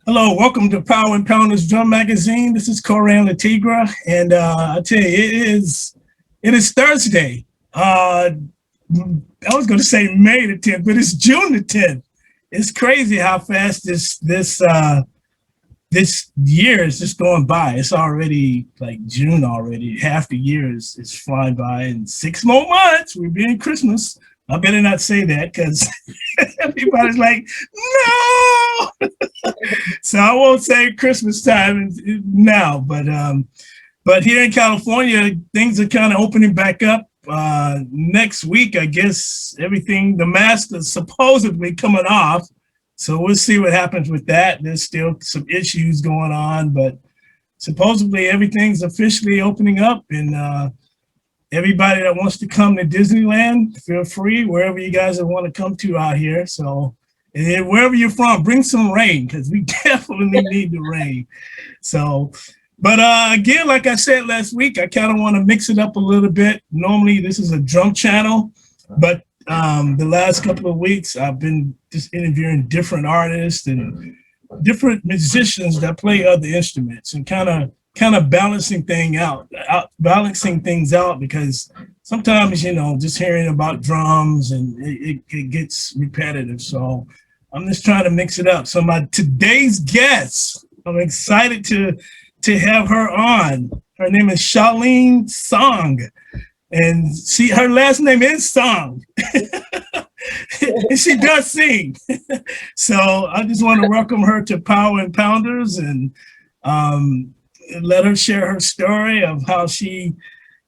Hello, welcome to Power and Pounders Drum Magazine. This is Coran Latigra, and I tell you, it is Thursday. I was going to say May the 10th, but it's June the 10th. It's crazy how fast this year is just going by. It's already like June already. Half the year is flying by, and 6 more months. We'll be in Christmas. I better not say that because everybody's like, no. So I won't say Christmas time now, but here in California, things are kind of opening back up. Next week, I guess the mask is supposedly coming off. So we'll see what happens with that. There's still some issues going on, but supposedly everything's officially opening up, and everybody that wants to come to Disneyland, feel free, wherever you guys want to come to out here. So, and wherever you're from, bring some rain, because we definitely need the rain. So, but again, like I said last week, I kind of want to mix it up a little bit. Normally, this is a drum channel, but the last couple of weeks, I've been just interviewing different artists and different musicians that play other instruments, and kind of balancing things out, because sometimes, just hearing about drums and it gets repetitive. So I'm just trying to mix it up. So my today's guest, I'm excited to have her on. Her name is Charlene Song, and her last name is Song. And she does sing. So I just want to welcome her to Power and Pounders, and let her share her story of how she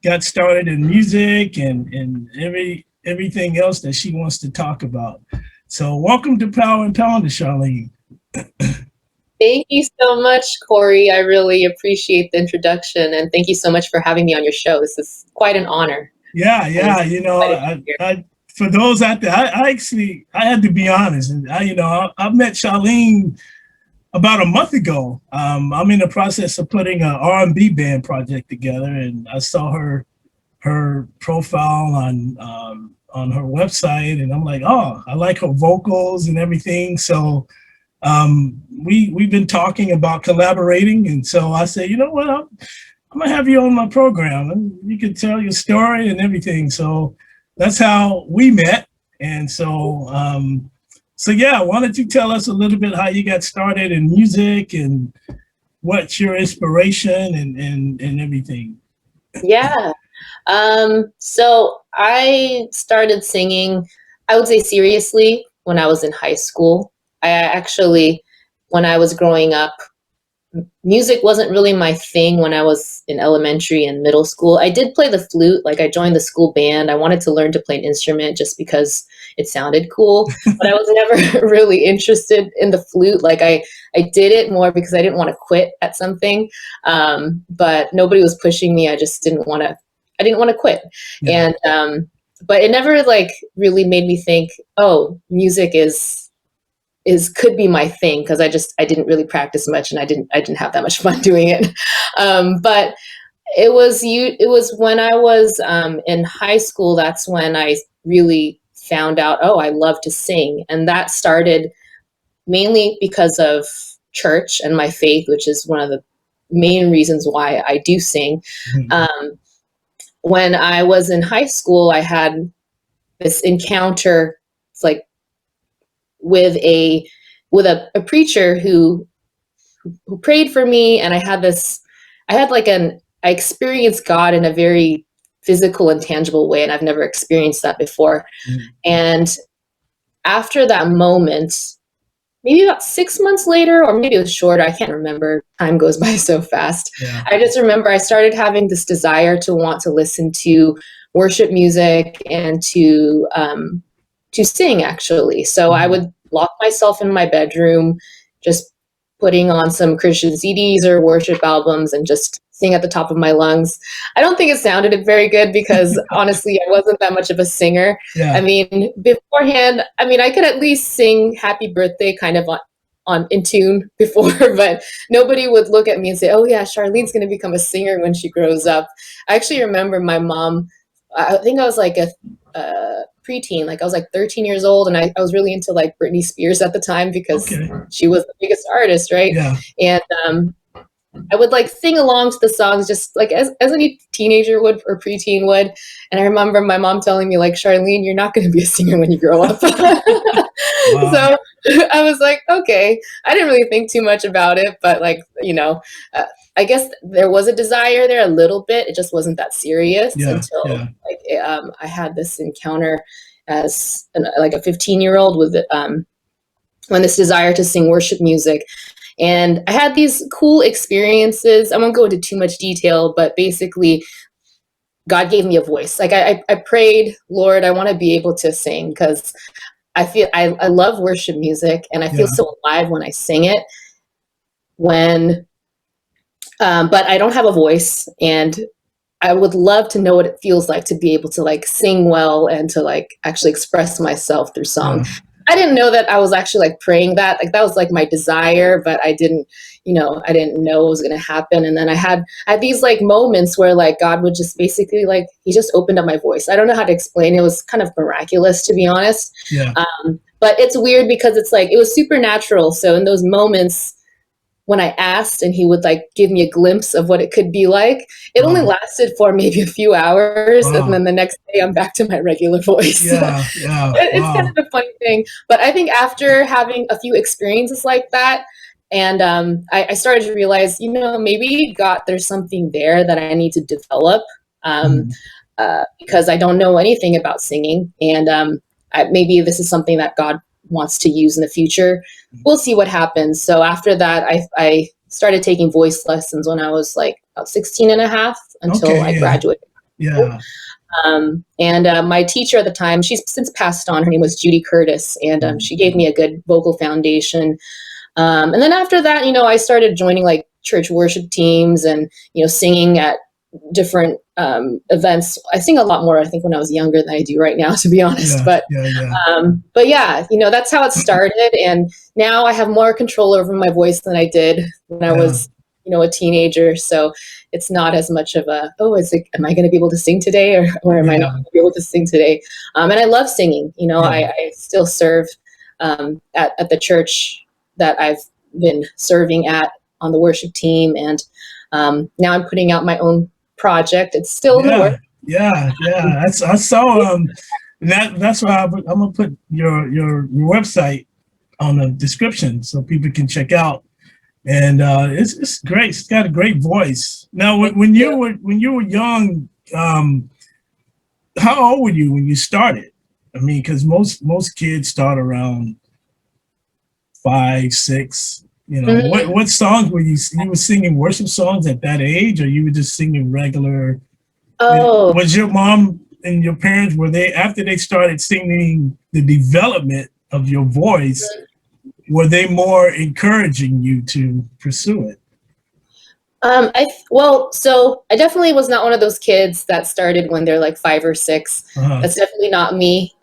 got started in music and everything else that she wants to talk about. So welcome to Power and Pounder, Charlene. Thank you so much, Corey. I really appreciate the introduction, and thank you so much for having me on your show. This is quite an honor. Yeah. I for those out there, I had to be honest, and I met Charlene about a month ago. I'm in the process of putting an R&B band project together, and I saw her profile on her website, and I'm like, oh, I like her vocals and everything. So we've been talking about collaborating, and so I said, you know what, I'm gonna have you on my program, and you can tell your story and everything. So that's how we met, and so. So yeah, why don't you tell us a little bit how you got started in music and what's your inspiration and everything? Yeah. So I started singing, I would say seriously, when I was in high school. When I was growing up, music wasn't really my thing when I was in elementary and middle school. I did play the flute, like I joined the school band. I wanted to learn to play an instrument just because it sounded cool, but I was never really interested in the flute. Like I did it more because I didn't want to quit at something, but nobody was pushing me. I just didn't want to quit. Yeah. And but it never like really made me think, oh, music could be my thing, because I didn't really practice much, and I didn't have that much fun doing it. But it was when I was in high school, that's when I really found out, oh, I love to sing. And that started mainly because of church and my faith, which is one of the main reasons why I do sing. Mm-hmm. When I was in high school, I had this encounter, it's like with a preacher who prayed for me, and I experienced God in a very physical and tangible way, and I've never experienced that before. Mm-hmm. And after that moment, maybe about 6 months later, or maybe it was shorter, I can't remember. Time goes by so fast. Yeah. I just remember I started having this desire to want to listen to worship music and to sing, actually. So I would lock myself in my bedroom, just putting on some Christian CDs or worship albums and just sing at the top of my lungs. I don't think it sounded very good, because honestly, I wasn't that much of a singer. Yeah. I mean, beforehand, I could at least sing Happy Birthday kind of in tune before, but nobody would look at me and say, oh yeah, Charlene's going to become a singer when she grows up. I actually remember my mom, I think I was like a preteen. Like I was like 13 years old, and I was really into like Britney Spears at the time because she was the biggest artist, right? Yeah. And I would like sing along to the songs just like as any teenager would or preteen would. And I remember my mom telling me like, Charlene, you're not going to be a singer when you grow up. Wow. So I was like, okay. I didn't really think too much about it, but like, I guess there was a desire there a little bit. It just wasn't that serious until like I had this encounter as like a 15-year-old with when this desire to sing worship music. And I had these cool experiences. I won't go into too much detail, but basically God gave me a voice. Like I prayed, Lord, I want to be able to sing because I feel I love worship music and I feel so alive when I sing it. But I don't have a voice, and I would love to know what it feels like to be able to like sing well and to like actually express myself through song. I didn't know that I was actually like praying that. Like that was like my desire, but I didn't know what was going to happen. And then I had these like moments where like God would just basically like, he just opened up my voice. I don't know how to explain it. It was kind of miraculous, to be honest. Yeah. But it's weird because it's like, it was supernatural. So in those moments when I asked and he would like give me a glimpse of what it could be like, it only lasted for maybe a few hours. And then the next day I'm back to my regular voice. It's kind of a funny thing. But I think after having a few experiences like that, and I started to realize, maybe God, there's something there that I need to develop because I don't know anything about singing. And maybe this is something that God wants to use in the future. We'll see what happens. So after that, I started taking voice lessons when I was like about 16 and a half until I graduated. Yeah. And my teacher at the time, she's since passed on. Her name was Judy Curtis, and she gave me a good vocal foundation. And then after that, I started joining like church worship teams and, singing at different events. I sing a lot more, I think, when I was younger than I do right now, to be honest. But yeah, that's how it started. And now I have more control over my voice than I did when I was, a teenager. So it's not as much of a, am I going to be able to sing today or am I not going to be able to sing today? And I love singing. I still serve at the church that I've been serving at on the worship team. And now I'm putting out my own project. It's still in the work. I saw that's why I'm gonna put your website on the description so people can check out. And it's great. It's got a great voice. Now, when you were young, how old were you when you started? I mean, because most kids start around 5, 6. What songs were you were singing worship songs at that age, or you were just singing regular? Was your mom and your parents, were they, after they started singing the development of your voice, were they more encouraging you to pursue it? So I definitely was not one of those kids that started when they're like 5 or 6. That's definitely not me.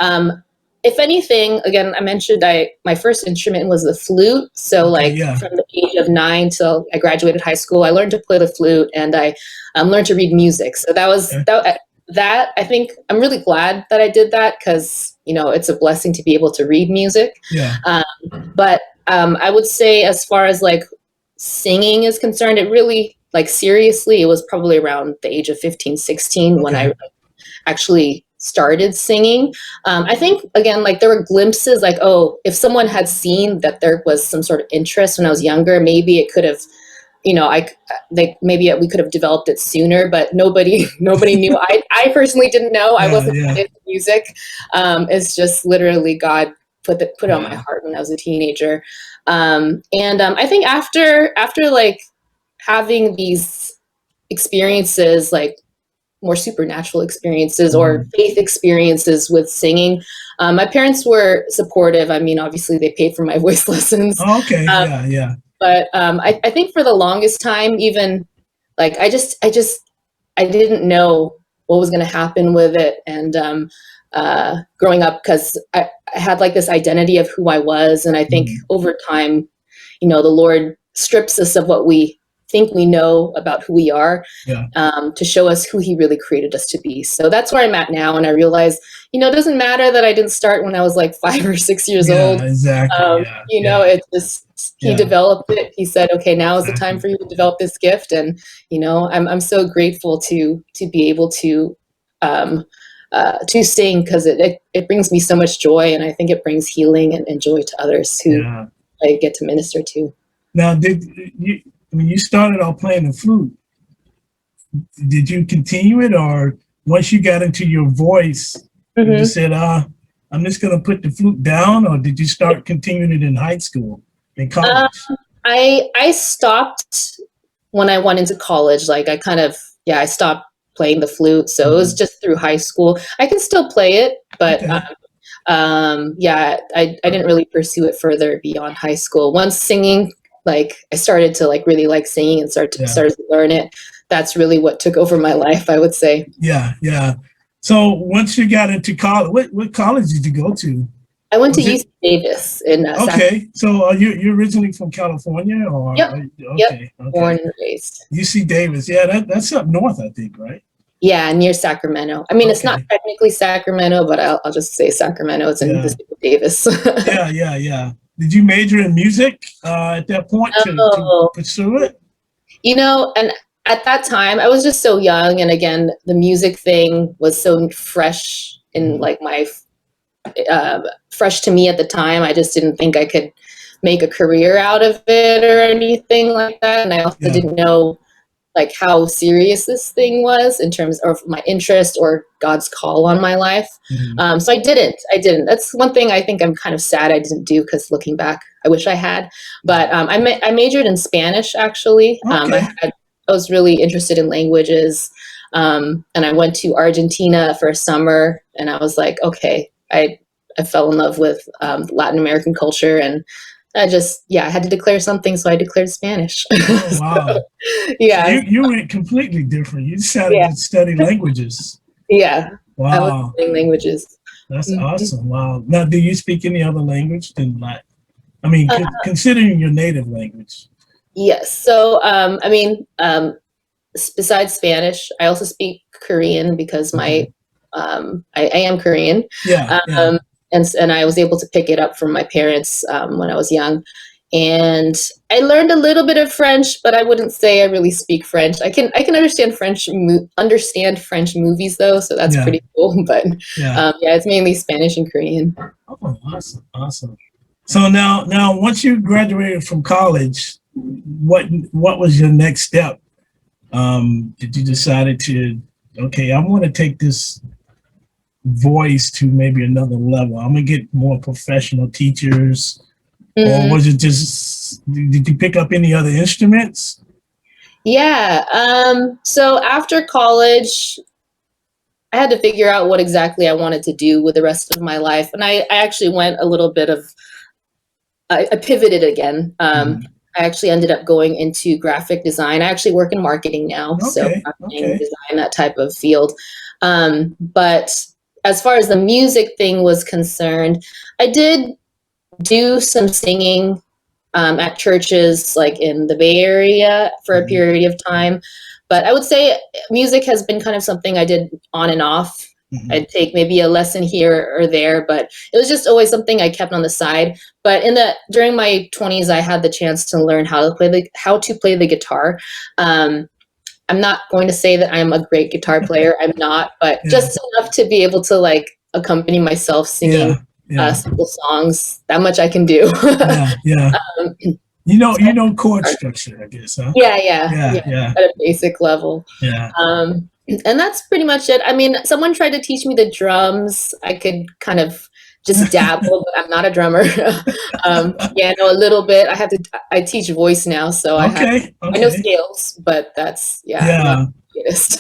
If anything, again, I mentioned my first instrument was the flute. So from the age of 9 till I graduated high school, I learned to play the flute, and I learned to read music. So that was that. I think I'm really glad that I did that because, it's a blessing to be able to read music. But I would say as far as like singing is concerned, it really, like seriously, it was probably around the age of 15, 16 when I actually started singing. I think, again, like there were glimpses like, if someone had seen that there was some sort of interest when I was younger, maybe it could have, maybe we could have developed it sooner, but nobody knew. I personally didn't know. I wasn't into music. It's just literally God put it on my heart when I was a teenager. I think after like having these experiences, like more supernatural experiences or faith experiences with singing. My parents were supportive. I mean, obviously they paid for my voice lessons. But I think for the longest time, even like, I didn't know what was going to happen with it. And growing up, because I had like this identity of who I was. And I think over time, the Lord strips us of what we think we know about who we are, Yeah. to show us who he really created us to be. So that's where I'm at now. And I realize, it doesn't matter that I didn't start when I was like 5 or 6 years old. Exactly. It's just, he developed it. He said, okay, now is the time for you to develop this gift. And, I'm so grateful to be able to sing, because it brings me so much joy. And I think it brings healing and joy to others who I get to minister to. Now, when you started off playing the flute, did you continue it, or once you got into your voice, you just said, I'm just going to put the flute down, or did you start continuing it in high school, in college? I stopped when I went into college. Like I stopped playing the flute. So it was just through high school. I can still play it, but I didn't really pursue it further beyond high school. Once singing, like I started to like really like singing and started to learn it. That's really what took over my life, I would say. Yeah. So once you got into college, what college did you go to? I went to UC Davis in Okay. So are you originally from California, or? Yep. Okay. Born and raised. UC Davis. Yeah, that's up north, I think, right? Yeah, near Sacramento. I mean, it's not technically Sacramento, but I'll just say Sacramento. It's in the city of Davis. Yeah. Did you major in music at that point to pursue it? And at that time, I was just so young. And again, the music thing was so fresh in like my fresh to me at the time. I just didn't think I could make a career out of it or anything like that. And I also didn't know like how serious this thing was in terms of my interest or God's call on my life. So I didn't. That's one thing I think I'm kind of sad I didn't do, because looking back, I wish I had. But I majored in Spanish, actually. I was really interested in languages. And I went to Argentina for a summer, and I was like, okay, I fell in love with Latin American culture, and I had to declare something, so I declared Spanish. Oh, wow. So you went completely different. You decided to study languages. Yeah. Wow. I was studying languages. That's awesome. Wow. Now, do you speak any other language than Latin? I mean, considering your native language. Yes. So, besides Spanish, I also speak Korean, because I am Korean. Yeah. And I was able to pick it up from my parents when I was young. And I learned a little bit of French, but I wouldn't say I really speak French. I can understand French movies though, so that's pretty cool. But it's mainly Spanish and Korean. Oh, awesome. So now once you graduated from college, what was your next step? Did you decide to, I want to take this voice to maybe another level? I'm gonna get more professional teachers, or was it just, did you pick up any other instruments? So after college, I had to figure out what exactly I wanted to do with the rest of my life, and I actually went a little bit of I pivoted again. I actually ended up going into graphic design. I actually work in marketing now, so marketing, design, that type of field. But as far as the music thing was concerned, I did do some singing at churches like in the Bay Area for a period of time. But I would say music has been kind of something I did on and off. I'd take maybe a lesson here or there, but it was just always something I kept on the side. But during my 20s, I had the chance to learn how to play the guitar. I'm not going to say that I'm a great guitar player. I'm not, but just enough to be able to like accompany myself singing simple songs. That much I can do. You know chord structure, I guess, huh? Yeah. At a basic level. And that's pretty much it. I mean, someone tried to teach me the drums. I could kind of just dabble, but I'm not a drummer. A little bit. I teach voice now, so I know scales, but that's I'm not the greatest.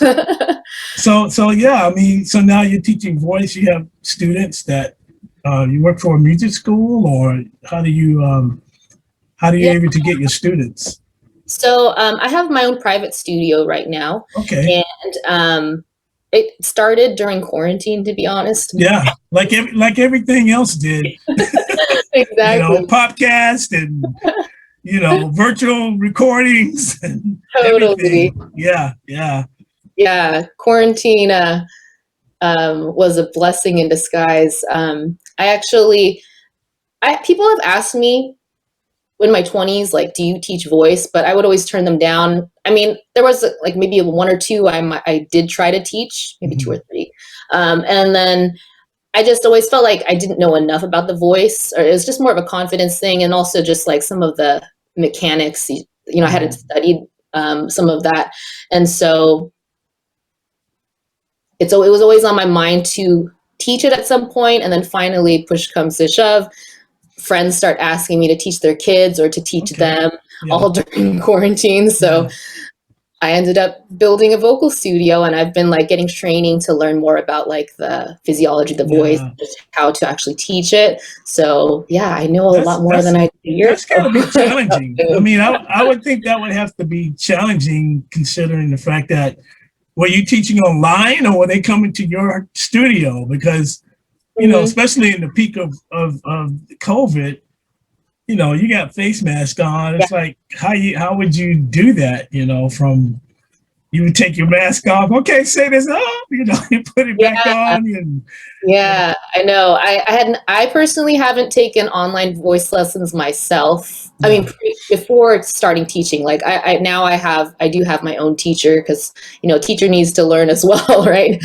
So now you're teaching voice. You have students that you work for a music school, or how do you able to get your students? So I have my own private studio right now. And it started during quarantine, to be honest. Yeah, like everything else did. Exactly. Podcast and virtual recordings and Totally. everything. Yeah, yeah. Yeah. Quarantine was a blessing in disguise. People have asked me in my 20s, like, do you teach voice? But I would always turn them down. I mean, there was like maybe one or two I did try to teach, maybe two or three. And then I just always felt like I didn't know enough about the voice, or it was just more of a confidence thing. And also just like some of the mechanics, I hadn't studied some of that. And so it was always on my mind to teach it at some point. And then finally push comes to shove, friends start asking me to teach their kids or to teach them all during quarantine. So I ended up building a vocal studio, and I've been like getting training to learn more about like the physiology of the voice, just how to actually teach it. So yeah, I know a lot more than I did a year ago. That's gotta be challenging. I mean, I would think that would have to be challenging, considering the fact that, were you teaching online or were they coming to your studio? Because especially in the peak of COVID, you got face mask on. It's like, how would you do that? From, you would take your mask off. Okay, say this up. You put it back on. And, I know. I personally haven't taken online voice lessons myself. I mean, before starting teaching, like I do have my own teacher, because teacher needs to learn as well, right?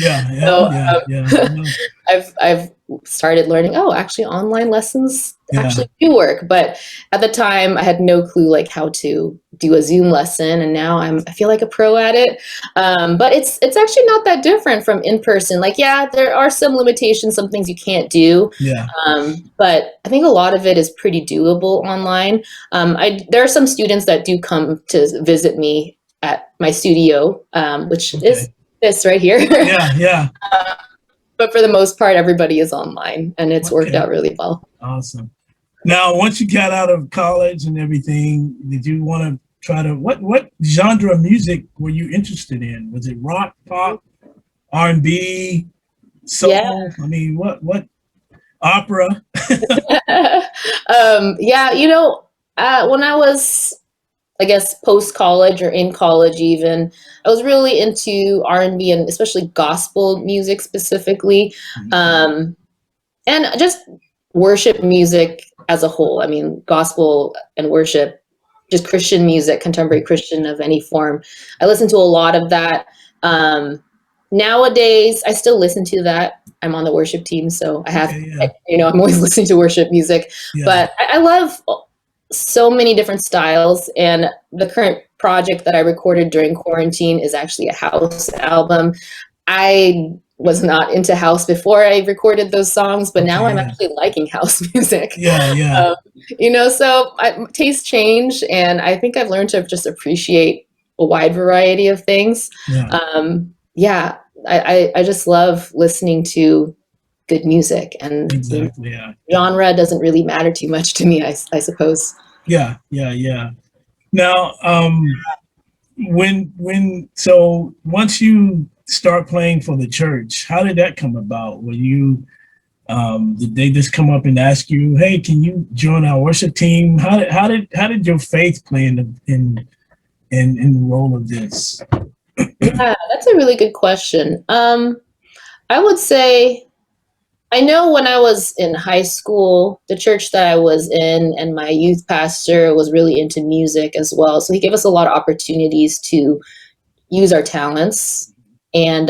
I've started learning, actually online lessons actually do work. But at the time I had no clue like how to do a Zoom lesson, and now I feel like a pro at it. But it's actually not that different from in person. Like, there are some limitations, some things you can't do. But I think a lot of it is pretty doable online. There are some students that do come to visit me at my studio, which is this right here. But for the most part, everybody is online, and it's worked out really well. Awesome. Now, once you got out of college and everything, did you want to try to, what genre of music were you interested in? Was it rock, pop, R&B, soul? I mean, what opera? When I was, I guess, post-college or in college even, I was really into R&B and especially gospel music specifically. And just worship music as a whole. I mean, gospel and worship, just Christian music, contemporary Christian of any form. I listen to a lot of that. Nowadays, I still listen to that. I'm on the worship team, so I have, I'm always listening to worship music. But I love so many different styles, and the current project that I recorded during quarantine is actually a house album. I was not into house before I recorded those songs, but now I'm actually liking house music. So tastes change, and I think I've learned to just appreciate a wide variety of things. I just love listening to good music, and genre doesn't really matter too much to me, I suppose. Now, so once you start playing for the church, how did that come about? Were you, did they just come up and ask you, hey, can you join our worship team? How did your faith play in the role of this? Yeah, that's a really good question. I would say, I know when I was in high school, the church that I was in and my youth pastor was really into music as well. So he gave us a lot of opportunities to use our talents, and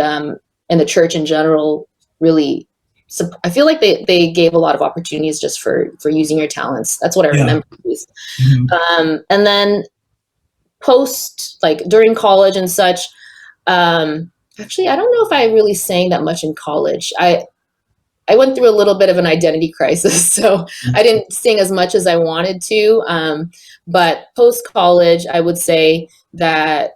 the church in general really, I feel like they gave a lot of opportunities just for using your talents. That's what I remember. And then during college and such, actually, I don't know if I really sang that much in college. I went through a little bit of an identity crisis, so I didn't sing as much as I wanted to. But post-college, I would say that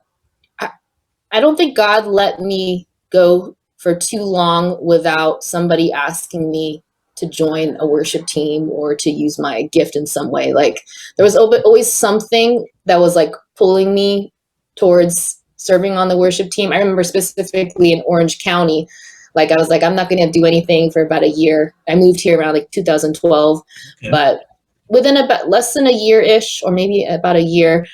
I don't think God let me go for too long without somebody asking me to join a worship team or to use my gift in some way. Like, there was always something that was like pulling me towards serving on the worship team. I remember specifically in Orange County, like I was like, I'm not going to do anything for about a year. I moved here around like 2012, but within about less than a year-ish, or maybe about a year,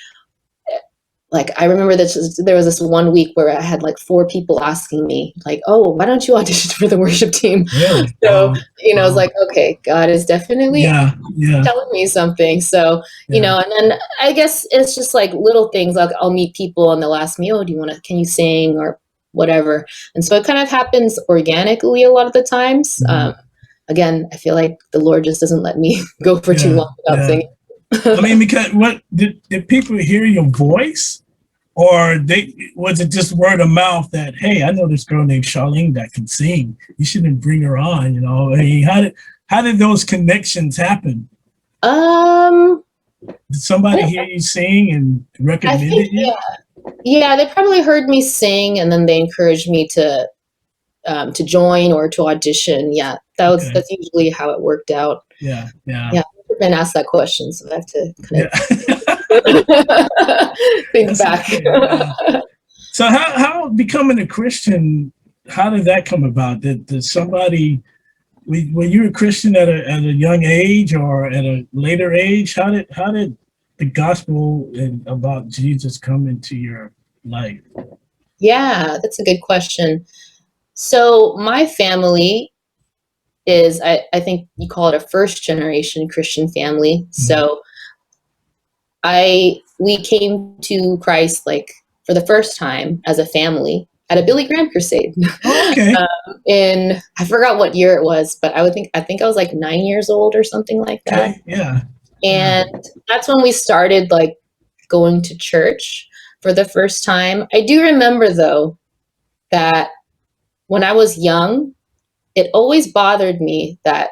like I remember that there was this one week where I had like 4 people asking me like, "Oh, why don't you audition for the worship team?" Really? So, it's like, okay, God is definitely Yeah, yeah, telling me something. So, yeah, and then I guess it's just like little things, like I'll meet people and they'll ask me, "Oh, can you sing?" or whatever. And so it kind of happens organically a lot of the times. Again, I feel like the Lord just doesn't let me go for too yeah, long without yeah. singing. I mean, because what did people hear your voice, or was it just word of mouth that, hey, I know this girl named Charlene that can sing. You shouldn't bring her on. I mean, how did those connections happen? Um, Did somebody hear you sing and I recommended think, you? yeah, they probably heard me sing and then they encouraged me to join or to audition. Yeah, Okay. that's usually how it worked out. Yeah, yeah, Yeah, I've been asked that question, so I have to kind yeah. of think That's back. okay. Yeah. So how becoming a Christian? How did that come about? Did somebody were you a Christian at a young age or at a later age? How did the gospel about Jesus come into your life? Yeah, that's a good question. So my family is, I think you call it a first generation Christian family. So we came to Christ like for the first time as a family at a Billy Graham crusade. Oh, okay. In I forgot what year it was, but I think I was like 9 years old or something like that. Okay. Yeah. And that's when we started like going to church for the first time. I do remember though that when I was young, it always bothered me that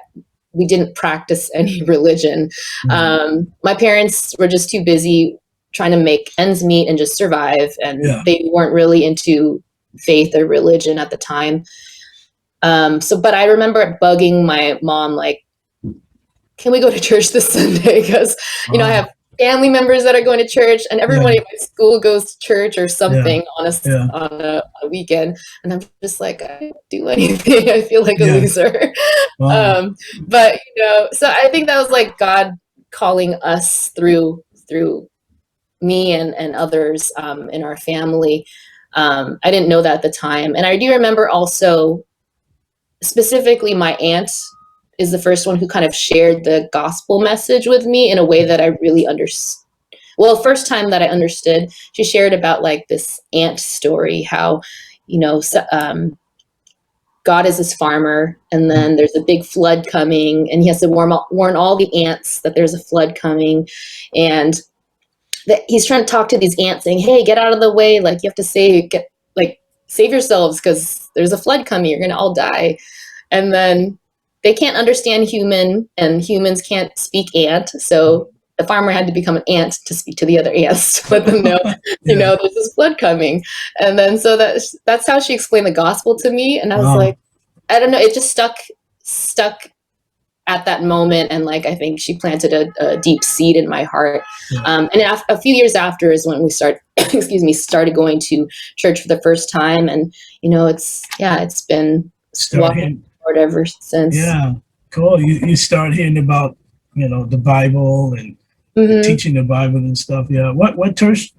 we didn't practice any religion. My parents were just too busy trying to make ends meet and just survive, and they weren't really into faith or religion at the time. But I remember it bugging my mom, like, can we go to church this Sunday? Because, I have family members that are going to church, and everybody at my school goes to church or something on a weekend. And I'm just like, I don't do anything. I feel like a loser. Wow. But, so I think that was like God calling us through me and others in our family. I didn't know that at the time. And I do remember also, specifically my aunt is the first one who kind of shared the gospel message with me in a way that I really understood. Well, first time that I understood, she shared about like this ant story, how, God is this farmer, and then there's a big flood coming, and he has to warn all the ants that there's a flood coming, and that he's trying to talk to these ants, saying, "Hey, get out of the way! Like you have to save yourselves because there's a flood coming. You're gonna all die." And then they can't understand human, and humans can't speak ant, so the farmer had to become an ant to speak to the other ants to let them know, there's this flood coming. And then so that's how she explained the gospel to me, and I was like, I don't know, it just stuck at that moment, and like I think she planted a deep seed in my heart. And a few years after is when we started going to church for the first time, and it's been walking forward ever since. Yeah, cool. You start hearing about the Bible and teaching the Bible and stuff. Yeah. What church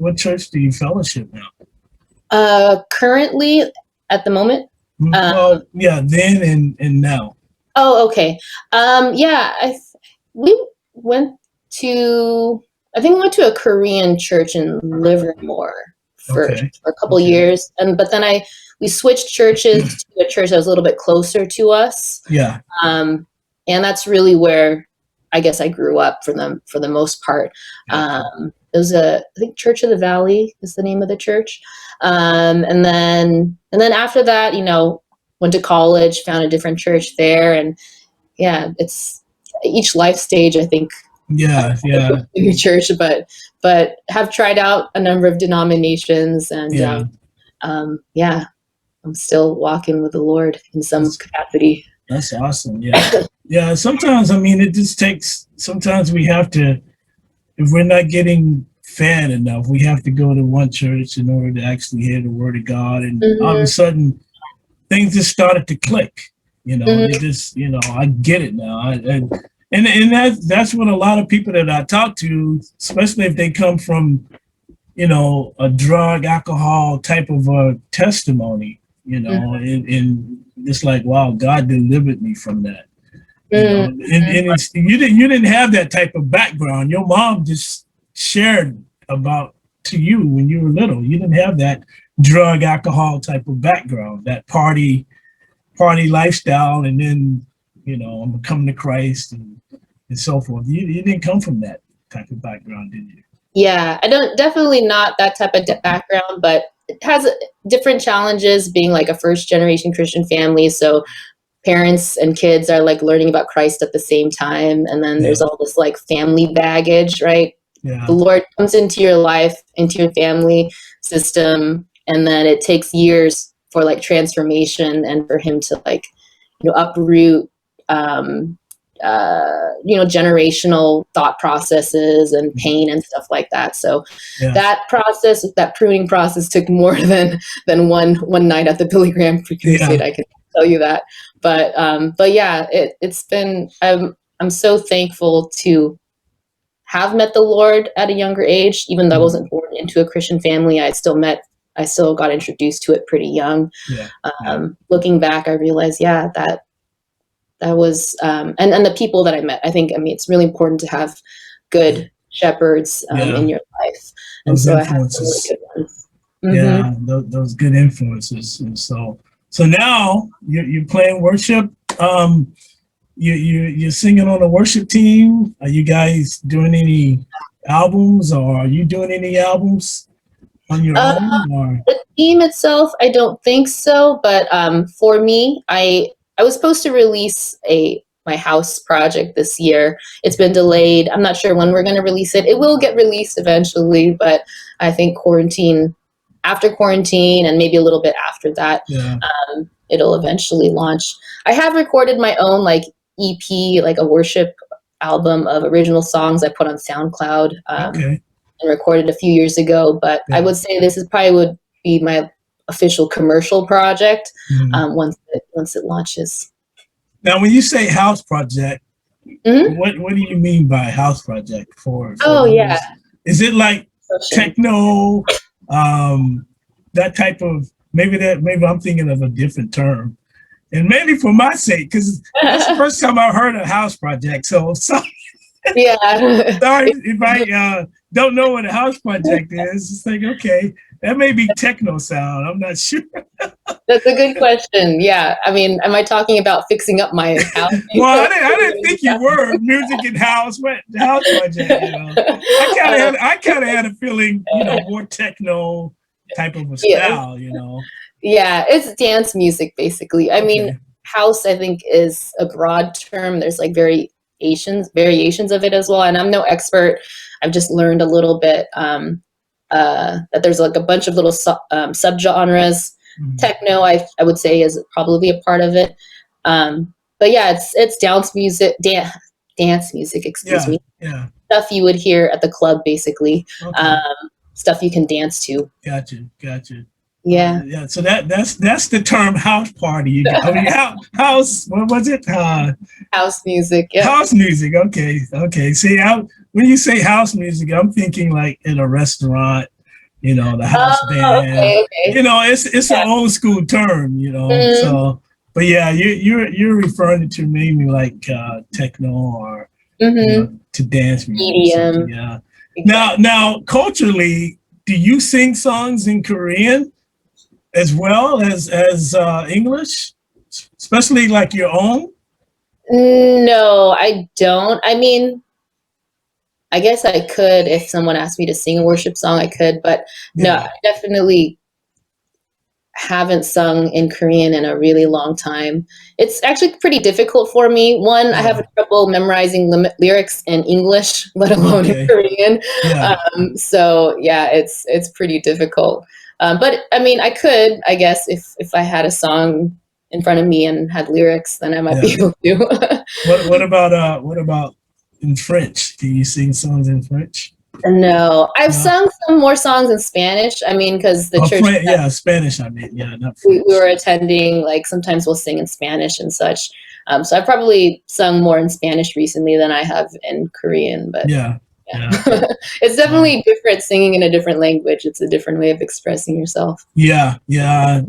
do you fellowship now? Currently, at the moment. Then and now. Oh, okay. We went to, I think we went to a Korean church in Livermore for a couple years, but then we switched churches to a church that was a little bit closer to us. Yeah. And that's really where I guess I grew up for the most part. It was I think Church of the Valley is the name of the church. And then after that, went to college, found a different church there, and it's each life stage, I think. New church, but have tried out a number of denominations, and I'm still walking with the Lord in some capacity. That's awesome. Yeah. Yeah. Sometimes, it just takes, sometimes we have to, if we're not getting fed enough, we have to go to one church in order to actually hear the word of God. And all of a sudden, things just started to click. It just, I get it now. And that's what a lot of people that I talk to, especially if they come from, a drug, alcohol type of a testimony, and it's like, wow, God delivered me from that. And you didn't have that type of background. Your mom just shared about to you when you were little. You didn't have that drug, alcohol type of background, that party lifestyle, and then I'm coming to Christ and so forth. You didn't come from that type of background, did you? Yeah, definitely not that type of background, but it has different challenges being like a first generation Christian family. So parents and kids are like learning about Christ at the same time. And then there's all this like family baggage, right? Yeah. The Lord comes into your life, into your family system, and then it takes years for like transformation and for him to like, uproot, generational thought processes and pain and stuff like that. So that pruning process took more than one night at the Billy Graham crusade. I can tell you that. But yeah, it's been, I'm so thankful to have met the Lord at a younger age, even though I wasn't born into a Christian family. I still got introduced to it pretty young. Looking back, I realized, that was, and the people that I met, it's really important to have good shepherds in your life. And those so influences. I have some really good ones. Yeah, those good influences. And so now you're playing worship. You're singing on a worship team. Are you guys doing any albums, or are you doing any albums on your own? Or? The team itself, I don't think so. But for me, I was supposed to release my house project this year. It's been delayed. I'm not sure when we're going to release it. It will get released eventually, but I think after quarantine and maybe a little bit after that, it'll eventually launch. I have recorded my own like EP, like a worship album of original songs I put on SoundCloud and recorded a few years ago. But I would say this would be my official commercial project once it launches. Now, when you say house project, what do you mean by house project for is it like techno, that type of, maybe I'm thinking of a different term, and maybe for my sake, because that's the first time I've heard of house project. So sorry if I don't know what a house project is. It's like, okay, that may be techno sound. I'm not sure. That's a good question. Yeah. Am I talking about fixing up my house? Well, I didn't think you were. Music and house, what the house project, I kind of had a feeling, more techno type of a style, Yeah, it's dance music, basically. House, I think, is a broad term. There's like variations of it as well. And I'm no expert. I've just learned a little bit that there's like a bunch of little subgenres. Techno, I would say, is probably a part of it. But yeah, it's dance music, excuse me. Yeah. Stuff you would hear at the club, basically. Stuff you can dance to. Gotcha. Yeah. Yeah. So that's the term house party. You got. House. What was it? House music. Yeah. House music. Okay. See, when you say house music, I'm thinking like in a restaurant. The house band. Okay. It's an old school term. So, but yeah, you're referring to mainly like techno or to dance music. EDM. Yeah. Exactly. Now, culturally, do you sing songs in Korean as well as English, especially like your own? No, I don't. I guess I could if someone asked me to sing a worship song. I could, but no, I definitely haven't sung in Korean in a really long time. It's actually pretty difficult for me. One, I have trouble memorizing lyrics in English, let alone in Korean. So yeah, it's pretty difficult. But I could, I guess, if I had a song in front of me and had lyrics, then I might be able to. What about in French? Can you sing songs in French? No, I've sung some more songs in Spanish. Because the church. Spanish. Not we were attending, like sometimes we'll sing in Spanish and such. So I've probably sung more in Spanish recently than I have in Korean, but Yeah. it's definitely different singing in a different language. It's a different way of expressing yourself. Yeah.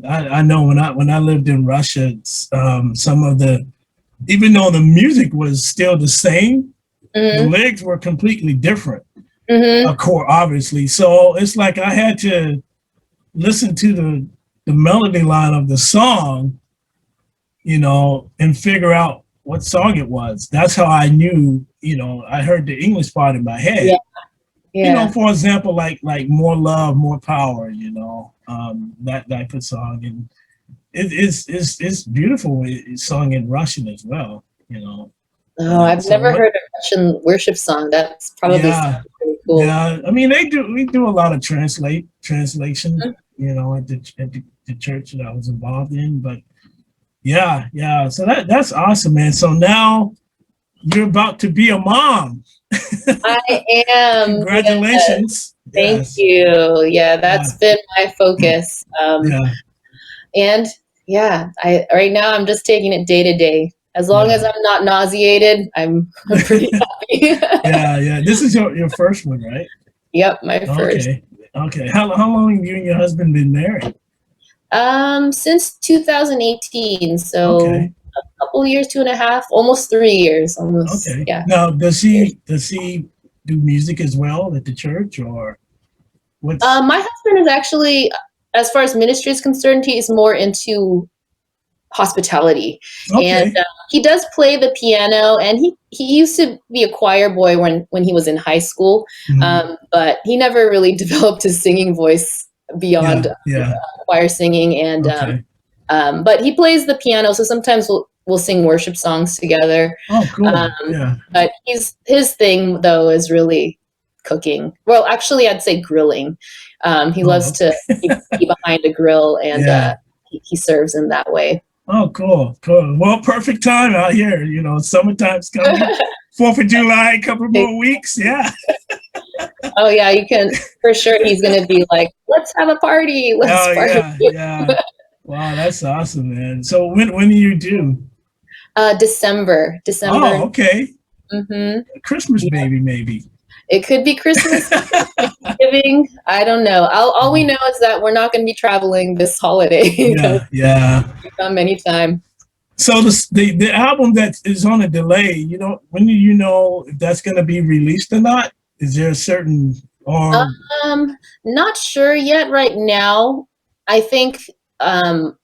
I know when I lived in Russia, some of the, even though the music was still the same, the lyrics were completely different. Of course, obviously. So it's like I had to listen to the melody line of the song, and figure out what song it was. That's how I knew, I heard the English part in my head. Yeah. For example, like More Love, More Power, that type of song. And it's beautiful. It's sung in Russian as well, Oh, I've never heard a Russian worship song. That's probably pretty cool. Yeah, I mean, we do a lot of translation, at the church that I was involved in. But yeah. So that's awesome, man. So now you're about to be a mom. I am. Congratulations. Thank you. Yeah, that's been my focus. And right now I'm just taking it day to day. As long as I'm not nauseated, I'm pretty happy. Yeah. This is your first one, right? Yep, my first. Okay. How long have you and your husband been married? Since 2018. So a couple years, 2.5, almost 3 years. Almost. Okay. Yeah. Now, does he do music as well at the church, or what's? My husband is actually, as far as ministry is concerned, he is more into hospitality, and he does play the piano, and he used to be a choir boy when he was in high school, but he never really developed his singing voice beyond choir singing, and but he plays the piano, so sometimes we'll sing worship songs together. Oh, cool. But his thing though is really cooking. Well, actually, I'd say grilling. He loves to be behind a grill, and he serves in that way. Oh, cool. Well, perfect time out here. Summertime's coming. 4th of July, a couple more weeks. Yeah. Oh, yeah, you can, for sure. He's going to be like, let's have a party. Let's party. Yeah. Wow, that's awesome, man. So when do you do? December. Oh, okay. Mm-hmm. Christmas baby, maybe. It could be Christmas, Thanksgiving. I don't know. All we know is that we're not going to be traveling this holiday. We've come anytime. So the album that is on a delay, when do you know if that's going to be released or not? Is there a certain? Not sure yet. Right now, I think. Right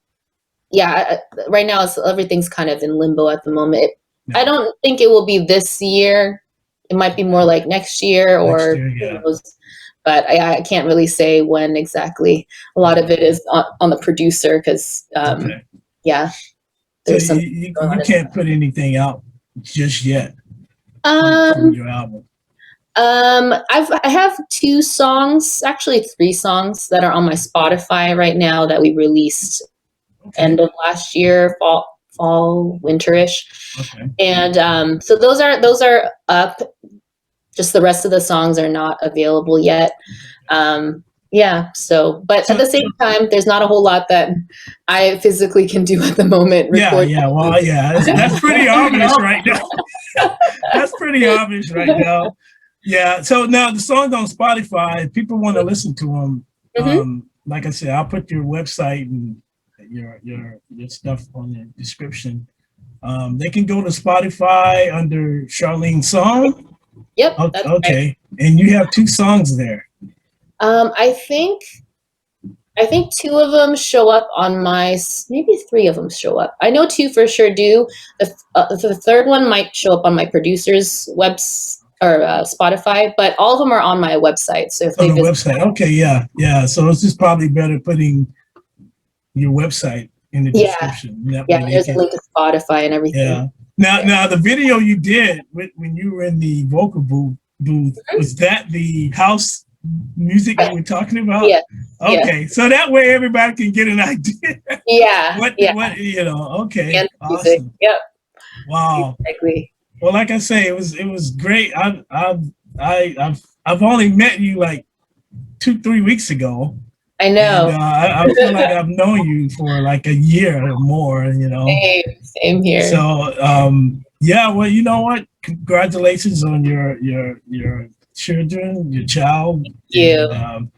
now everything's kind of in limbo at the moment. I don't think it will be this year. It might be more like next year, or who knows. But I can't really say when exactly. A lot of it is on the producer, because there's you can't put anything out just yet from your album. I have 2 songs, actually 3 songs, that are on my Spotify right now that we released end of last year, fall, winterish. And so those are up. Just the rest of the songs are not available yet. So, but at the same time, there's not a whole lot that I physically can do at the moment. That's pretty obvious right now. That's pretty obvious right now. Yeah. So now the songs on Spotify, if people want to listen to them, like I said, I'll put your website and your stuff on the description. They can go to Spotify under Charlene Song. Yep. Okay. Right. And you have 2 songs there. I think 2 of them show up on maybe 3 of them show up. I know 2 for sure do. The third one might show up on my producer's Spotify, but all of them are on my website. So if they visit website, okay, yeah. So it's just probably better putting your website in the description. There's a link to Spotify and everything. Yeah. Now the video you did when you were in the vocal booth, was that the house music that we're talking about? Yeah. Okay, so that way everybody can get an idea. What okay. And awesome. Music. Yep. Wow. Exactly. Well, like I say, it was great. I've only met you like 2-3 weeks ago. I know. And, I feel like I've known you for like a year or more. Same here. So, yeah, well, you know what? Congratulations on your children, your child. Thank you. And,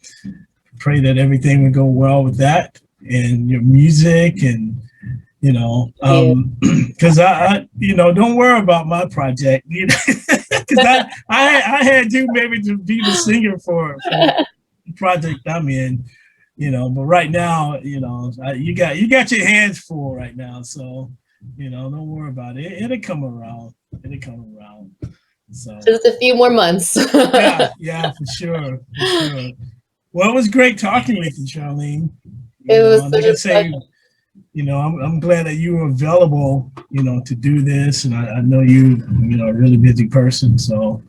pray that everything would go well with that and your music, and you know, because I don't worry about my project, you know, because I had you maybe to be the singer for the project I'm in, you know, but right now, you know, you got your hands full right now, so you know, don't worry about it. It'll come around. So Just a few more months. yeah, for sure. Well, it was great talking with you, Charlene. It was like I say, you know, I'm glad that you were available, you know, to do this, and I know you know, a really busy person, so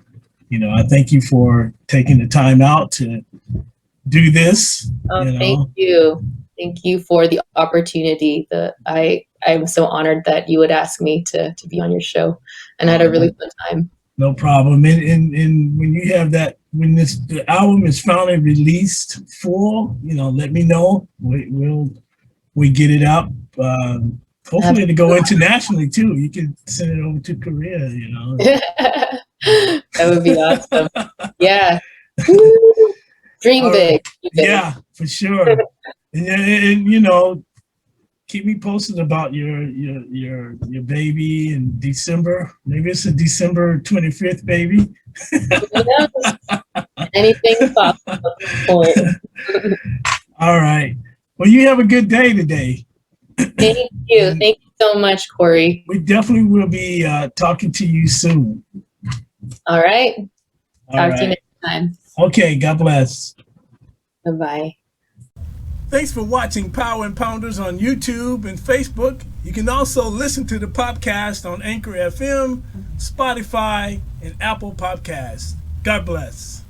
you know, I thank you for taking the time out to do this. Thank you for the opportunity. I'm so honored that you would ask me to be on your show, and I had a really fun time. No problem. And when you have that, when the album is finally released full, you know, let me know. We get it up. Hopefully to go internationally too. You can send it over to Korea, you know. That would be awesome. Yeah. Dream big. Yeah, for sure. and you know, keep me posted about your baby in December. Maybe it's a December 25th baby. Anything is possible at this point. All right. Well, you have a good day today. Thank you. Thank you so much, Corey. We definitely will be talking to you soon. All right. Talk to you next time. Okay. God bless. Bye-bye. Thanks for watching Power and Pounders on YouTube and Facebook. You can also listen to the podcast on Anchor FM, Spotify, and Apple Podcasts. God bless.